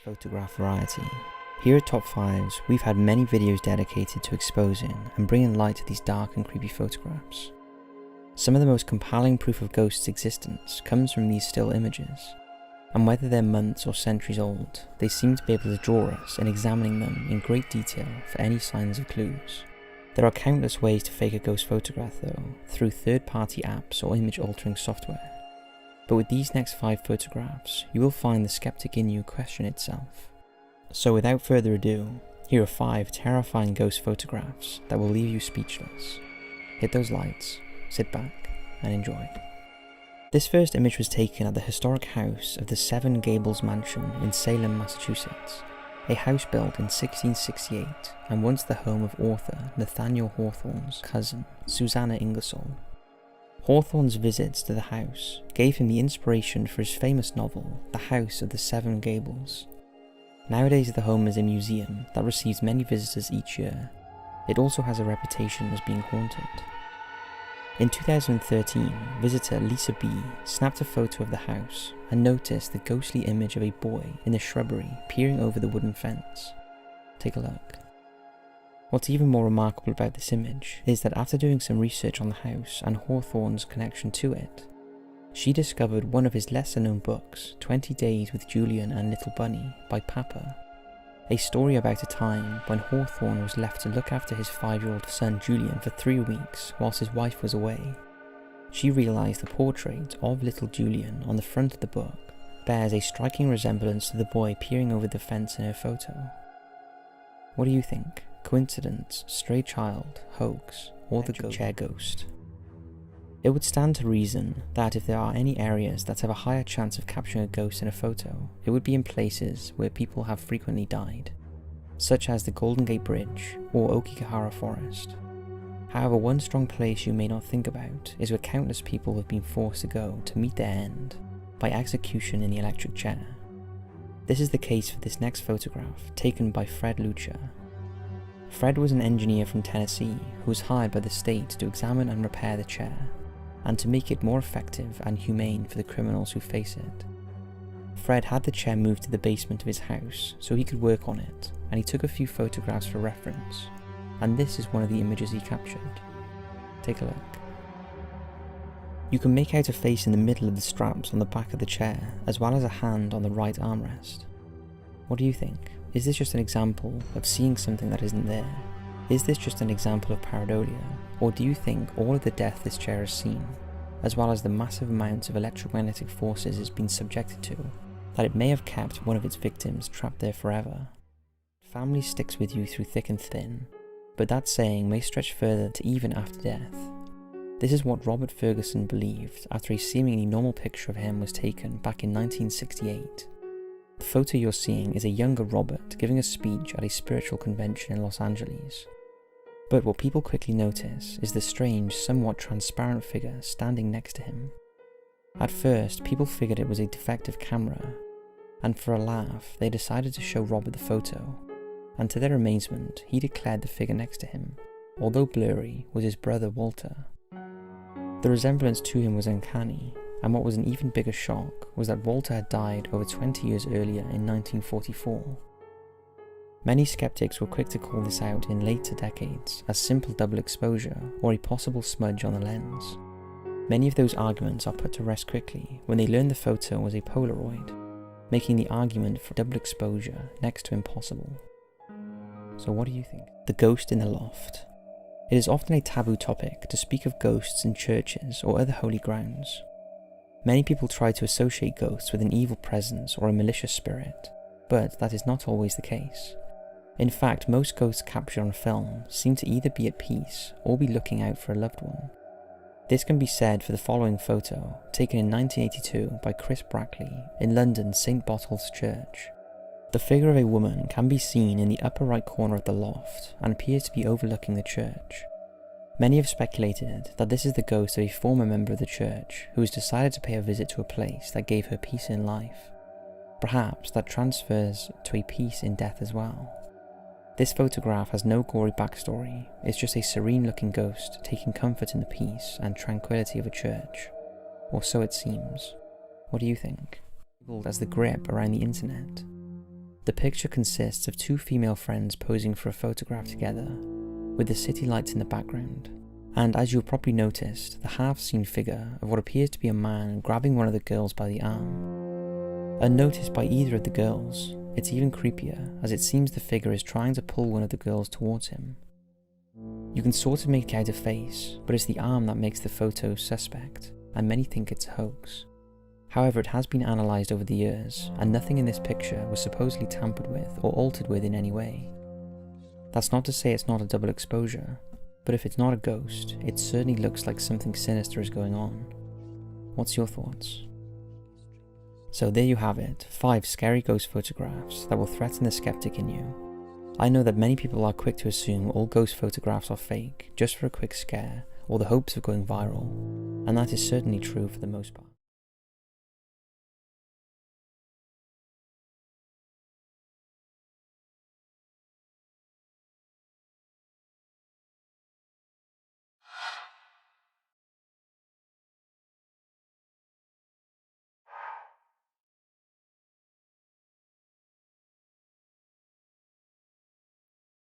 photograph variety. Here at Top 5s, we've had many videos dedicated to exposing and bringing light to these dark and creepy photographs. Some of the most compelling proof of ghosts' existence comes from these still images, and whether they're months or centuries old, they seem to be able to draw us in examining them in great detail for any signs of clues. There are countless ways to fake a ghost photograph though, through third-party apps or image-altering software. But with these next 5 photographs, you will find the skeptic in you question itself. So without further ado, here are 5 terrifying ghost photographs that will leave you speechless. Hit those lights, sit back, and enjoy. This first image was taken at the historic house of the 7 Gables mansion in Salem, Massachusetts, a house built in 1668 and once the home of author Nathaniel Hawthorne's cousin, Susanna Ingersoll. Hawthorne's visits to the house gave him the inspiration for his famous novel, The House of the 7 Gables. Nowadays the home is a museum that receives many visitors each year. It also has a reputation as being haunted. In 2013, visitor Lisa B snapped a photo of the house and noticed the ghostly image of a boy in the shrubbery peering over the wooden fence. Take a look. What's even more remarkable about this image is that after doing some research on the house and Hawthorne's connection to it, she discovered one of his lesser-known books, 20 Days with Julian and Little Bunny by Papa, a story about a time when Hawthorne was left to look after his 5-year-old son Julian for 3 weeks whilst his wife was away. She realised the portrait of little Julian on the front of the book bears a striking resemblance to the boy peering over the fence in her photo. What do you think? Coincidence, stray child, hoax, or the chair ghost? It would stand to reason that if there are any areas that have a higher chance of capturing a ghost in a photo, it would be in places where people have frequently died, such as the Golden Gate Bridge or Okigahara Forest. However, one strong place you may not think about is where countless people have been forced to go to meet their end by execution in the electric chair. This is the case for this next photograph, taken by Fred Lucha. Fred was an engineer from Tennessee who was hired by the state to examine and repair the chair, and to make it more effective and humane for the criminals who face it. Fred had the chair moved to the basement of his house so he could work on it, and he took a few photographs for reference, and this is one of the images he captured. Take a look. You can make out a face in the middle of the straps on the back of the chair, as well as a hand on the right armrest. What do you think? Is this just an example of seeing something that isn't there? Is this just an example of pareidolia? Or do you think all of the death this chair has seen, as well as the massive amounts of electromagnetic forces it's been subjected to, that it may have kept one of its victims trapped there forever? Family sticks with you through thick and thin, but that saying may stretch further to even after death. This is what Robert Ferguson believed after a seemingly normal picture of him was taken back in 1968. The photo you're seeing is a younger Robert giving a speech at a spiritual convention in Los Angeles. But what people quickly notice is the strange, somewhat transparent figure standing next to him. At first, people figured it was a defective camera, and for a laugh, they decided to show Robert the photo, and to their amazement, he declared the figure next to him, although blurry, was his brother Walter. The resemblance to him was uncanny, and what was an even bigger shock was that Walter had died over 20 years earlier in 1944. Many skeptics were quick to call this out in later decades as simple double exposure or a possible smudge on the lens. Many of those arguments are put to rest quickly when they learn the photo was a Polaroid, making the argument for double exposure next to impossible. So what do you think? The ghost in the loft. It is often a taboo topic to speak of ghosts in churches or other holy grounds. Many people try to associate ghosts with an evil presence or a malicious spirit, but that is not always the case. In fact, most ghosts captured on film seem to either be at peace or be looking out for a loved one. This can be said for the following photo, taken in 1982 by Chris Brackley in London's St. Botolph's Church. The figure of a woman can be seen in the upper right corner of the loft and appears to be overlooking the church. Many have speculated that this is the ghost of a former member of the church who has decided to pay a visit to a place that gave her peace in life. Perhaps that transfers to a peace in death as well. This photograph has no gory backstory, it's just a serene looking ghost taking comfort in the peace and tranquility of a church. Or so it seems. What do you think? As the grip around the internet. The picture consists of two female friends posing for a photograph together, with the city lights in the background, and as you'll probably noticed, the half-seen figure of what appears to be a man grabbing one of the girls by the arm. Unnoticed by either of the girls, it's even creepier as it seems the figure is trying to pull one of the girls towards him. You can sort of make out a face, but it's the arm that makes the photo suspect, and many think it's a hoax. However, it has been analysed over the years, and nothing in this picture was supposedly tampered with or altered with in any way. That's not to say it's not a double exposure, but if it's not a ghost, it certainly looks like something sinister is going on. What's your thoughts? So there you have it, 5 scary ghost photographs that will threaten the skeptic in you. I know that many people are quick to assume all ghost photographs are fake, just for a quick scare, or the hopes of going viral, and that is certainly true for the most part.